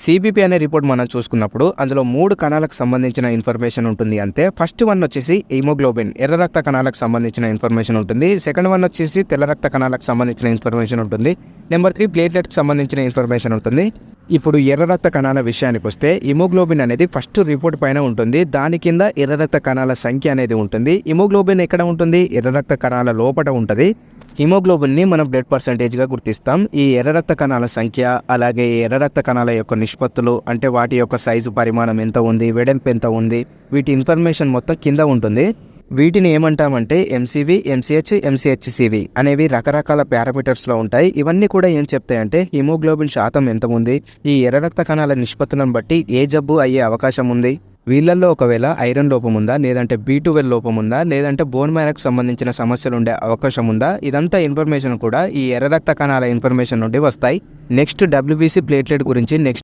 CBP అనే report మనం చూసుకున్నప్పుడు అందులో 3 కణాలకు సంబంధించిన ఇన్ఫర్మేషన్ ఉంటుంది. అంతే ఫస్ట్ వన్ వచ్చేసి హిమోగ్లోబిన్ ఎర్ర రక్త కణాలకు సంబంధించిన ఇన్ఫర్మేషన్ ఉంటుంది. సెకండ్ వన్ వచ్చేసి తెల్ల రక్త కణాలకు సంబంధించిన ఇన్ఫర్మేషన్ ఉంటుంది. నెంబర్ 3 ప్లేట్లెట్కి సంబంధించిన ఇన్ఫర్మేషన్ ఉంటుంది. ఇప్పుడు ఎర్ర రక్త కణాల విషయానికి వస్తే హిమోగ్లోబిన్ అనేది ఫస్ట్ రిపోర్ట్ పైన ఉంటుంది. దాని కింద ఎర్ర రక్త కణాల సంఖ్య అనేది ఉంటుంది. హిమోగ్లోబిన్ ఎక్కడ ఉంటుంది? ఎర్ర రక్త కణాల లోపల ఉంటుంది. హిమోగ్లోబిన్ని మనం బ్లడ్ పర్సంటేజ్గా గుర్తిస్తాం. ఈ ఎర్ర రక్త కణాల సంఖ్య అలాగే ఎర్ర రక్త కణాల యొక్క నిష్పత్తులు అంటే వాటి యొక్క సైజు పరిమాణం ఎంత ఉంది, వెడల్పు ఎంత ఉంది, వీటి ఇన్ఫర్మేషన్ మొత్తం కింద ఉంటుంది. వీటిని ఏమంటామంటే ఎంసీవీ, ఎంసీహెచ్, ఎంసీహెచ్సివి అనేవి రకరకాల పారామీటర్స్లో ఉంటాయి. ఇవన్నీ కూడా ఏం చెప్తాయంటే హిమోగ్లోబిన్ శాతం ఎంత ఉంది, ఈ ఎర్ర రక్త కణాల నిష్పత్తులను బట్టి ఏ జబ్బు అయ్యే అవకాశం ఉంది, వీళ్ళల్లో ఒకవేళ ఐరన్ లోపం ఉందా, లేదంటే B12 లోపం ఉందా, లేదంటే బోన్ మ్యారోకి సంబంధించిన సమస్యలు ఉండే అవకాశం ఉందా, ఇదంతా ఇన్ఫర్మేషన్ కూడా ఈ ఎర్ర రక్త కణాల ఇన్ఫర్మేషన్ నుండి వస్తాయి. నెక్స్ట్ WBC ప్లేట్లెట్ గురించి నెక్స్ట్